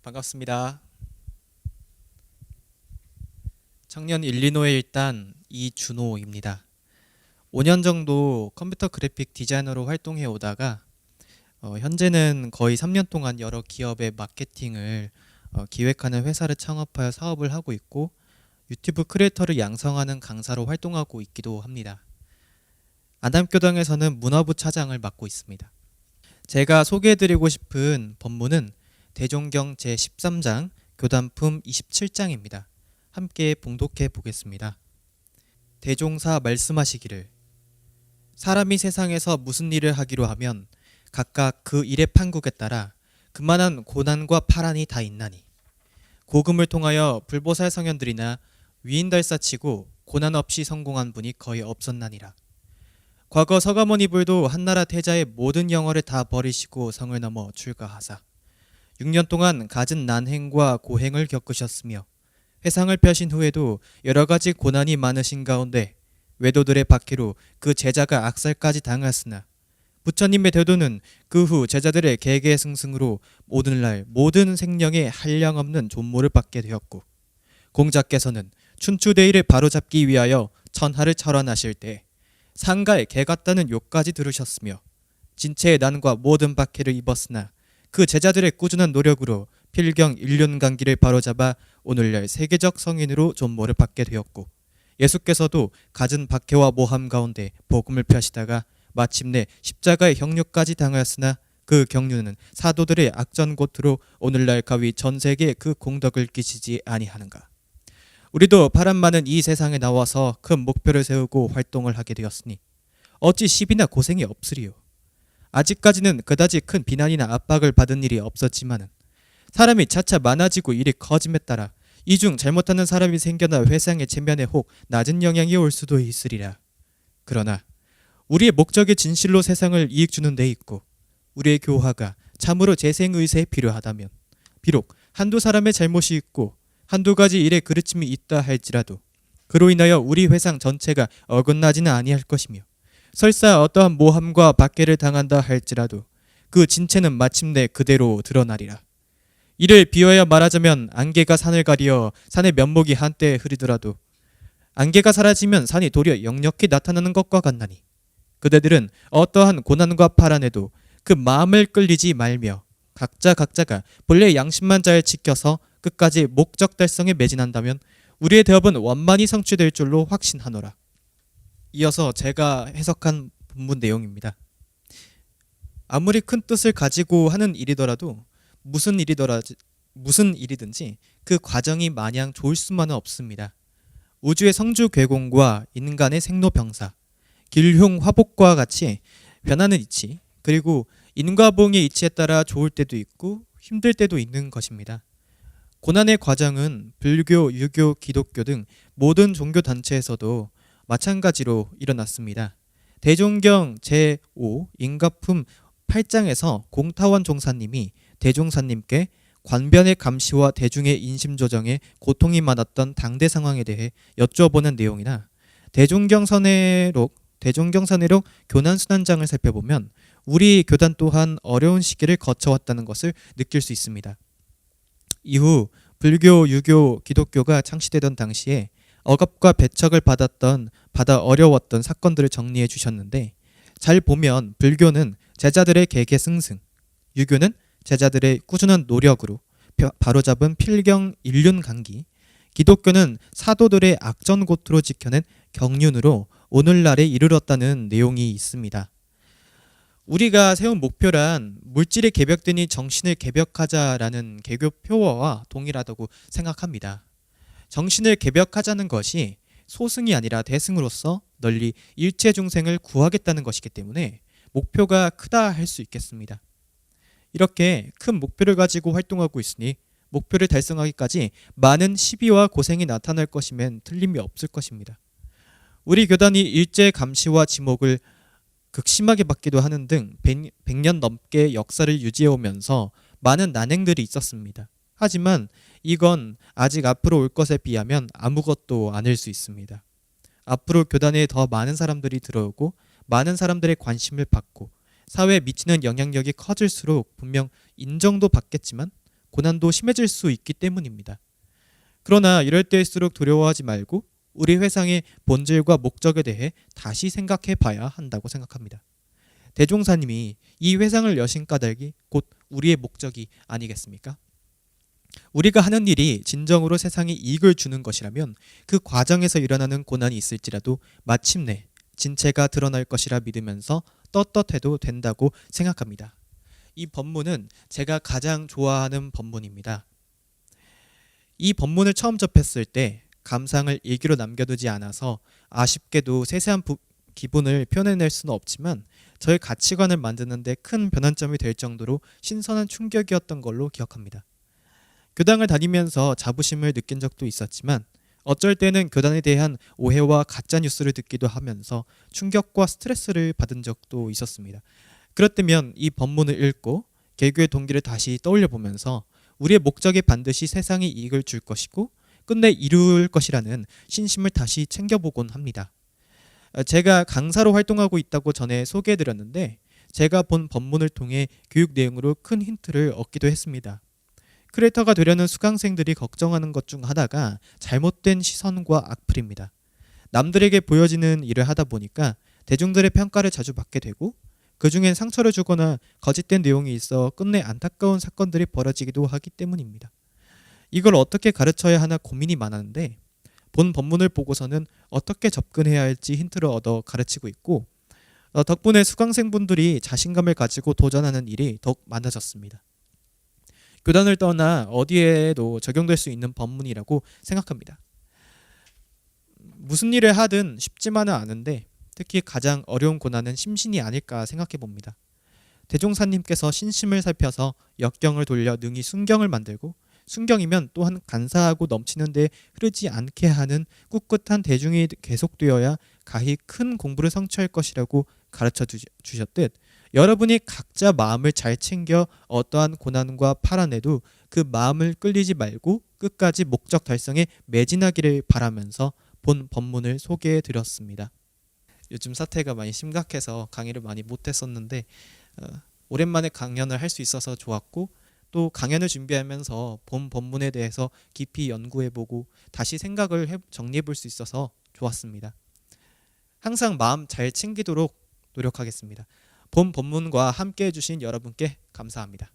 반갑습니다. 청년 일리노이 일단 이준호입니다. 5년 정도 컴퓨터 그래픽 디자이너로 활동해 오다가 현재는 거의 3년 동안 여러 기업의 마케팅을 기획하는 회사를 창업하여 사업을 하고 있고 유튜브 크리에이터를 양성하는 강사로 활동하고 있기도 합니다. 안암교당에서는 문화부 차장을 맡고 있습니다. 제가 소개해드리고 싶은 법문은 대종경 제13장 교단품 27장입니다. 함께 봉독해 보겠습니다. 대종사 말씀하시기를 사람이 세상에서 무슨 일을 하기로 하면 각각 그 일의 판국에 따라 그만한 고난과 파란이 다 있나니 고금을 통하여 불보살 성현들이나 위인달사치고 고난 없이 성공한 분이 거의 없었나니라. 과거 서가모니불도 한나라 태자의 모든 영어를 다 버리시고 성을 넘어 출가하사 6년 동안 갖은 난행과 고행을 겪으셨으며 회상을 펴신 후에도 여러 가지 고난이 많으신 가운데 외도들의 박해로 그 제자가 악살까지 당하였으나 부처님의 대도는 그 후 제자들의 개개승승으로 오늘날 모든 생령에 한량없는 존모를 받게 되었고 공자께서는 춘추대의를 바로잡기 위하여 천하를 철원하실 때 상가에 개 같다는 욕까지 들으셨으며 진체의 난과 모든 박해를 입었으나 그 제자들의 꾸준한 노력으로 필경 일륜강기를 바로잡아 오늘날 세계적 성인으로 존모를 받게 되었고 예수께서도 갖은 박해와 모함 가운데 복음을 펴시다가 마침내 십자가의 형류까지 당하였으나 그 경륜은 사도들의 악전고투로 오늘날 가위 전 세계에 그 공덕을 끼치지 아니하는가. 우리도 바람 많은 이 세상에 나와서 큰 목표를 세우고 활동을 하게 되었으니 어찌 시비나 고생이 없으리요. 아직까지는 그다지 큰 비난이나 압박을 받은 일이 없었지만은 사람이 차차 많아지고 일이 커짐에 따라 이중 잘못하는 사람이 생겨나 회상의 체면에 혹 낮은 영향이 올 수도 있으리라. 그러나 우리의 목적이 진실로 세상을 이익 주는 데 있고 우리의 교화가 참으로 재생의세에 필요하다면 비록 한두 사람의 잘못이 있고 한두 가지 일의 그르침이 있다 할지라도 그로 인하여 우리 회상 전체가 어긋나지는 아니할 것이며 설사 어떠한 모함과 박해를 당한다 할지라도 그 진체는 마침내 그대로 드러나리라. 이를 비유하여 말하자면 안개가 산을 가리어 산의 면목이 한때 흐리더라도 안개가 사라지면 산이 도리어 역력히 나타나는 것과 같나니 그대들은 어떠한 고난과 파란에도 그 마음을 끌리지 말며 각자가 본래의 양심만 잘 지켜서 끝까지 목적 달성에 매진한다면 우리의 대업은 원만히 성취될 줄로 확신하노라. 이어서 제가 해석한 본문 내용입니다. 아무리 큰 뜻을 가지고 하는 일이더라도 무슨 일이든지 그 과정이 마냥 좋을 수만은 없습니다. 우주의 성주 괴공과 인간의 생로병사, 길흉 화복과 같이 변하는 이치, 그리고 인과봉의 이치에 따라 좋을 때도 있고 힘들 때도 있는 것입니다. 고난의 과정은 불교, 유교, 기독교 등 모든 종교 단체에서도 마찬가지로 일어났습니다. 대종경 제5 인가품 8장에서 공타원 종사님이 대종사님께 관변의 감시와 대중의 인심 조정에 고통이 많았던 당대 상황에 대해 여쭤보는 내용이나 대종경선회록 교난순환장을 살펴보면 우리 교단 또한 어려운 시기를 거쳐왔다는 것을 느낄 수 있습니다. 이후 불교, 유교, 기독교가 창시되던 당시에 억압과 배척을 받아 어려웠던 사건들을 정리해 주셨는데 잘 보면 불교는 제자들의 개개승승, 유교는 제자들의 꾸준한 노력으로 바로잡은 필경 일륜강기, 기독교는 사도들의 악전고투로 지켜낸 경륜으로 오늘날에 이르렀다는 내용이 있습니다. 우리가 세운 목표란 물질이 개벽되니 정신을 개벽하자라는 개교 표어와 동일하다고 생각합니다. 정신을 개벽하자는 것이 소승이 아니라 대승으로서 널리 일체 중생을 구하겠다는 것이기 때문에 목표가 크다 할 수 있겠습니다. 이렇게 큰 목표를 가지고 활동하고 있으니 목표를 달성하기까지 많은 시비와 고생이 나타날 것이면 틀림이 없을 것입니다. 우리 교단이 일제 감시와 지목을 극심하게 받기도 하는 등 100년 넘게 역사를 유지해오면서 많은 난행들이 있었습니다. 하지만 이건 아직 앞으로 올 것에 비하면 아무것도 아닐 수 있습니다. 앞으로 교단에 더 많은 사람들이 들어오고 많은 사람들의 관심을 받고 사회에 미치는 영향력이 커질수록 분명 인정도 받겠지만 고난도 심해질 수 있기 때문입니다. 그러나 이럴 때일수록 두려워하지 말고 우리 회상의 본질과 목적에 대해 다시 생각해 봐야 한다고 생각합니다. 대종사님이 이 회상을 여신 까닭이 곧 우리의 목적이 아니겠습니까? 우리가 하는 일이 진정으로 세상에 이익을 주는 것이라면 그 과정에서 일어나는 고난이 있을지라도 마침내 진체가 드러날 것이라 믿으면서 떳떳해도 된다고 생각합니다. 이 법문은 제가 가장 좋아하는 법문입니다. 이 법문을 처음 접했을 때 감상을 일기로 남겨두지 않아서 아쉽게도 세세한 기분을 표현해낼 수는 없지만 저의 가치관을 만드는 데 큰 변환점이 될 정도로 신선한 충격이었던 걸로 기억합니다. 교당을 다니면서 자부심을 느낀 적도 있었지만 어쩔 때는 교단에 대한 오해와 가짜 뉴스를 듣기도 하면서 충격과 스트레스를 받은 적도 있었습니다. 그렇다면 이 법문을 읽고 개교의 동기를 다시 떠올려 보면서 우리의 목적이 반드시 세상에 이익을 줄 것이고 끝내 이룰 것이라는 신심을 다시 챙겨보곤 합니다. 제가 강사로 활동하고 있다고 전에 소개해드렸는데 제가 본 법문을 통해 교육 내용으로 큰 힌트를 얻기도 했습니다. 크리에이터가 되려는 수강생들이 걱정하는 것 중 하나가 잘못된 시선과 악플입니다. 남들에게 보여지는 일을 하다 보니까 대중들의 평가를 자주 받게 되고 그 중엔 상처를 주거나 거짓된 내용이 있어 끝내 안타까운 사건들이 벌어지기도 하기 때문입니다. 이걸 어떻게 가르쳐야 하나 고민이 많았는데 본 법문을 보고서는 어떻게 접근해야 할지 힌트를 얻어 가르치고 있고 덕분에 수강생분들이 자신감을 가지고 도전하는 일이 더욱 많아졌습니다. 교단을 떠나 어디에도 적용될 수 있는 법문이라고 생각합니다. 무슨 일을 하든 쉽지만은 않은데 특히 가장 어려운 고난은 심신이 아닐까 생각해 봅니다. 대종사님께서 신심을 살펴서 역경을 돌려 능히 순경을 만들고 순경이면 또한 간사하고 넘치는 데 흐르지 않게 하는 꿋꿋한 대중이 계속되어야 가히 큰 공부를 성취할 것이라고 가르쳐 주셨듯 여러분이 각자 마음을 잘 챙겨 어떠한 고난과 파란에도 그 마음을 끌리지 말고 끝까지 목적 달성에 매진하기를 바라면서 본 법문을 소개해 드렸습니다. 요즘 사태가 많이 심각해서 강의를 많이 못했었는데 오랜만에 강연을 할 수 있어서 좋았고 또 강연을 준비하면서 본 법문에 대해서 깊이 연구해보고 다시 생각을 정리해볼 수 있어서 좋았습니다. 항상 마음 잘 챙기도록 노력하겠습니다. 본 법문과 함께 해주신 여러분께 감사합니다.